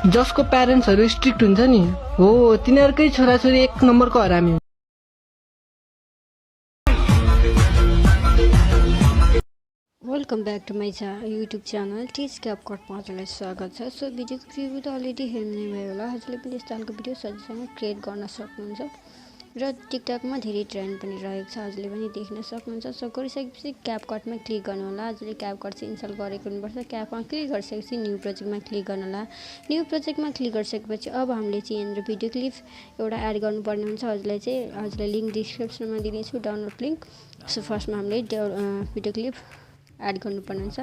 जसको प्यारेन्ट्सहरू स्ट्रिक्ट हुन्छ नि हो तिनीहरूकै छोराछोरी एक नम्बरको हरामी। Welcome back to my YouTube channel टिच क्यापकटमा हजुरलाई स्वागत छ। सो भिडियोको रिभ्यू त अलरेडी हेर्ने भयो होला। हजुरले पनि यस्तो खालको भिडियो सजिलैसँग क्रिएट गर्न सक्नुहुन्छ र टिकटकमा धेरै ट्रेन्ड पनि रहेको छ, हजुरले पनि देख्न सक्नुहुन्छ। सो गरिसकेपछि क्यापकटमा क्लिक गर्नु होला। हजुरले क्यापकट चाहिँ इन्स्टल गरेको हुनुपर्छ। क्यापमा क्लिक गरिसकेपछि न्यू प्रोजेक्टमा क्लिक गर्नु होला। न्यू प्रोजेक्टमा क्लिक गरिसकेपछि अब हामीले चाहिँ यहाँनिर भिडियो क्लिप एउटा एड गर्नुपर्ने हुन्छ। हजुरलाई लिङ्क डिस्क्रिप्सनमा दिनेछु, डाउनलोड लिङ्क। सो फर्स्टमा हामीले भिडियो क्लिप एड गर्नुपर्ने हुन्छ।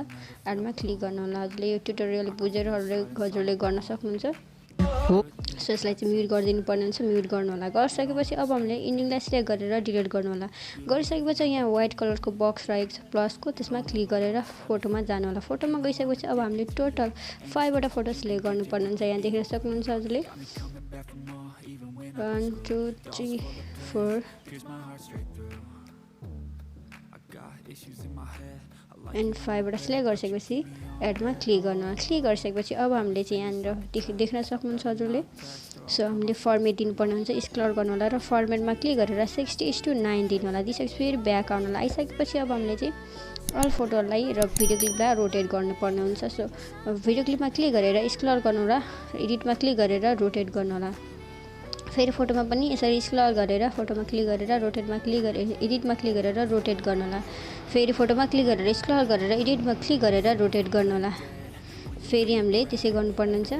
एडमा क्लिक गर्नु होला। हजुरले यो ट्युटोरियल बुझेर हजुरले गर्न सक्नुहुन्छ। सो यसलाई चाहिँ म्युट गरिदिनु पर्ने हुन्छ, म्युट गर्नु होला। गरिसकेपछि अब हामीले इन्डिङलाई सिलेक्ट गरेर डिलिट गर्नु होला। गरिसकेपछि यहाँ व्हाइट कलरको बक्स रहेको छ प्लसको, त्यसमा क्लिक गरेर फोटोमा जानु होला। फोटोमा गइसकेपछि अब हामीले टोटल 5 वटा फोटो सिलेक्ट गर्नुपर्ने हुन्छ। यहाँ देख्न सक्नुहुन्छ हजुरले 1 2 3 4 एन्ड 5 वटा सिलेक्ट गरिसकेपछि एडमा क्लिक गर्नु होला। क्लिक गरिसकेपछि अब हामीले चाहिँ यहाँनिर देख्न सक्नुहुन्छ हजुरले। सो हामीले फर्मेट दिनुपर्ने हुन्छ, स्क्रल गर्नु होला र फर्मेटमा क्लिक गरेर 60:9 दिनु होला। दिइसकेपछि फेरि ब्याक आउनु होला। आइसकेपछि अब हामीले चाहिँ अल फोटोलाई र भिडियो क्लिपलाई रोटेट गर्नुपर्ने हुन्छ। सो भिडियो क्लिपमा क्लिक गरेर स्क्रल गर्नु होला, एडिटमा क्लिक गरेर रोटेट गर्नु होला। फेरि फोटोमा पनि यसरी स्क्रल गरेर फोटोमा क्लिक गरेर रोटेटमा क्लिक गरेर एडिटमा क्लिक गरेर रोटेट गर्नु होला। फेरि फोटोमा क्लिक गरेर स्क्रल गरेर एडिटमा क्लिक गरेर रोटेट गर्नु होला। फेरि हामीले त्यसै गर्नुपर्ने हुन्छ।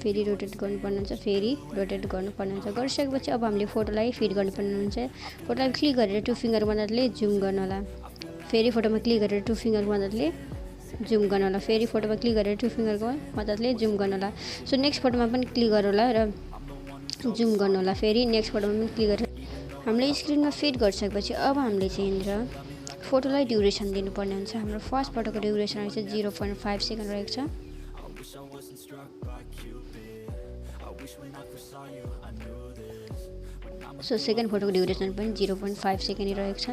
फेरि रोटेट गर्नुपर्ने हुन्छ, फेरि रोटेट गर्नुपर्ने हुन्छ। गरिसकेपछि अब हामीले फोटोलाई फिट गर्नुपर्ने हुन्छ। फोटोलाई क्लिक गरेर 2 फिङ्गर मद्दतले जुम गर्नु होला। फेरि फोटोमा क्लिक गरेर 2 फिङ्गर मद्दतले जुम गर्नु होला। फेरि फोटोमा क्लिक गरेर 2 फिङ्गरको मद्दतले जुम गर्नु होला। सो नेक्स्ट फोटोमा पनि क्लिक गर्नु होला र जुम गर्नु होला। फेरि नेक्स्ट फोटोमा पनि क्लिक गरेर हामीले स्क्रिनमा फिट गरिसकेपछि अब हामीले चाहिँ यहाँनिर फोटोलाई ड्युरेसन दिनुपर्ने हुन्छ। हाम्रो फर्स्ट फोटोको ड्युरेसन रहेको छ 0.5 सेकेन्ड रहेको छ। सो सेकेन्ड फोटोको ड्युरेसन पनि 0.5 सेकेन्ड रहेको छ।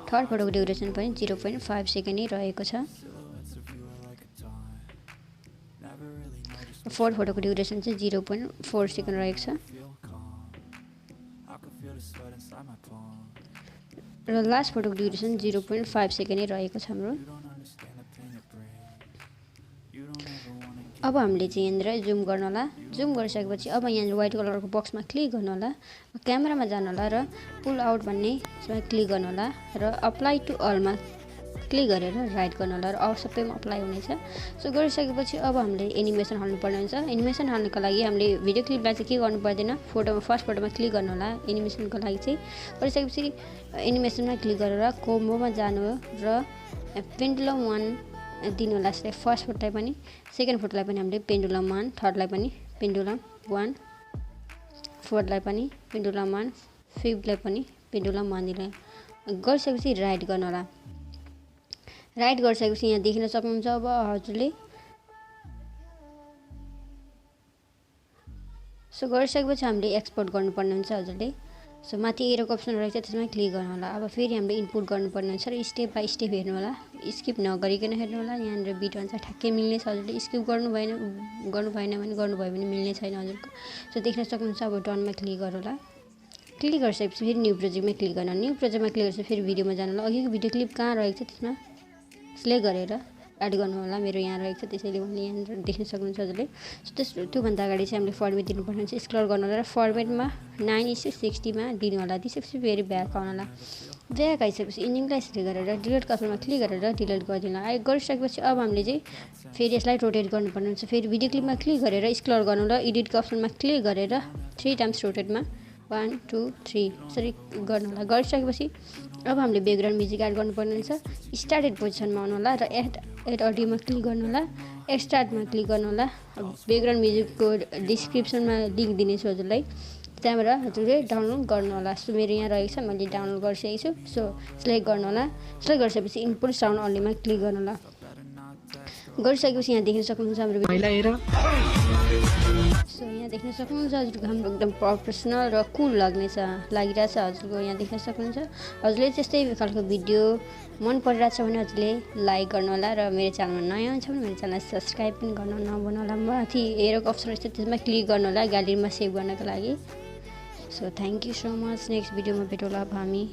थर्ड फोटोको ड्युरेसन पनि 0.5 सेकेन्ड रहेको छ। फोर्थ फोटोको ड्युरेसन चाहिँ 0.4 सेकेन्ड रहेको छ। र लास्ट फोटोको ड्युरेसन 0.5 सेकेन्ड रहेको छ हाम्रो। अब हामीले चाहिँ यहाँनिर जुम गर्नु होला। जुम गरिसकेपछि अब यहाँनिर व्हाइट कलरको बक्समा क्लिक गर्नु होला, क्यामेरामा जानु होला र पुल आउट भन्ने यसमा क्लिक गर्नु होला र अप्लाई टु अलमा क्लिक गरेर राइट गर्नु होला र सबैमा अप्लाई हुनेछ। सो गरिसकेपछि अब हामीले एनिमेसन हाल्नुपर्ने हुन्छ। एनिमेसन हाल्नको लागि हामीले भिडियो क्लिपलाई चाहिँ के गर्नु पर्दैन, फर्स्ट फोटोमा क्लिक गर्नु होला एनिमेसनको लागि चाहिँ। गरिसकेपछि एनिमेसनमा क्लिक गरेर कोम्बोमा जानु र पेन्डुलम 1 दिनु होला। यसलाई फर्स्ट फोटोलाई पनि, सेकेन्ड फोटोलाई पनि हामीले पेन्डुलम 1, थर्डलाई पनि पेन्डुलम 1, फोर्थलाई पनि पेन्डुलम 1, फिफ्थलाई पनि पेन्डुलम 1 दिनु गरिसकेपछि राइट गर्नु होला। राइट गरिसकेपछि यहाँ देख्न सक्नुहुन्छ अब हजुरले। सो गरिसकेपछि हामीले एक्सपोर्ट गर्नुपर्ने हुन्छ हजुरले। सो माथि एरोको अप्सन रहेछ त्यसमा क्लिक गर्नु होला। अब फेरि हामीले इनपुट गर्नुपर्ने हुन्छ र स्टेप बाई स्टेप हेर्नु होला, स्किप नगरिकन हेर्नु होला। यहाँनिर बिट अनुसार ठ्याक्कै मिल्ने छ। हजुरले स्किप गर्नु भएन भने गर्नुभयो भने मिल्ने छैन हजुरको। सो देख्न सक्नुहुन्छ। अब डनमा क्लिक गर्नु होला। क्लिक गरिसकेपछि फेरि न्यू प्रोजेक्टमा क्लिक गर्नु होला। न्यू प्रोजेक्टमा क्लिक गरेपछि फेरि भिडियोमा जानु होला। अघिको भिडियो क्लिप कहाँ रहेको छ त्यसमा सिलेक्ट गरेर एड गर्नु होला। मेरो यहाँ रहेको छ, त्यसैले मैले यहाँनिर देख्न सक्नुहुन्छ हजुरले। सो त्योभन्दा अगाडि चाहिँ हामीले फर्मेट दिनुपर्ने हुन्छ। स्क्रल गर्नु होला र फर्मेटमा 9:60मा दिनु होला। दिइसकेपछि फेरि ब्याक आउनु होला। ब्याक आइसकेपछि इन्डिङलाई सिलेक्ट गरेर डिलिटको अप्सनमा क्लिक गरेर डिलिट गरिदिनु होला। गरिसकेपछि अब हामीले चाहिँ फेरि यसलाई रोटेट गर्नुपर्ने हुन्छ। फेरि भिडियो क्लिपमा क्लिक गरेर स्क्रल गर्नु होला, एडिटको अप्सनमा क्लिक गरेर 3 टाइम्स रोटेटमा 1 2 3 यसरी गर्नु होला। गरिसकेपछि अब हामीले ब्याकग्राउन्ड म्युजिक एड गर्नुपर्ने हुन्छ। स्टार्टेड पोजिसनमा आउनु होला र एड अडियोमा क्लिक गर्नु होला, एक्सट्रामा क्लिक गर्नु होला। ब्याकग्राउन्ड म्युजिकको डिस्क्रिप्सनमा लिङ्क दिनेछु हजुरलाई, त्यहाँबाट हजुरले डाउनलोड गर्नु होला। सो मेरो यहाँ रहेको छ, मैले डाउनलोड गरिसकेको छु। सो सिलेक्ट गर्नु होला। सिलेक्ट गरिसकेपछि इनपुट साउन्ड अन्लीमा क्लिक गर्नु होला। गरिसकेपछि यहाँ देख्न सक्नुहुन्छ हाम्रो सो यहाँ देख्न सक्नुहुन्छ हजुरको हाम्रो एकदम प्रोफेसनल र कुल लागिरहेछ हजुरको यहाँ देख्न सक्नुहुन्छ। हजुरले त्यस्तै खालको भिडियो मन परिरहेछ भने हजुरले लाइक गर्नु होला र मेरो च्यानलमा नयाँ हुन्छ भने मेरो च्यानललाई सब्सक्राइब पनि गर्नु नभुल्नु होला। माथि हेरेको अप्सन रहेछ त्यसमा क्लिक गर्नु होला ग्यालेरीमा सेभ गर्नको लागि। So thank you so much. Next भिडियोमा भेटौँला अब हामी।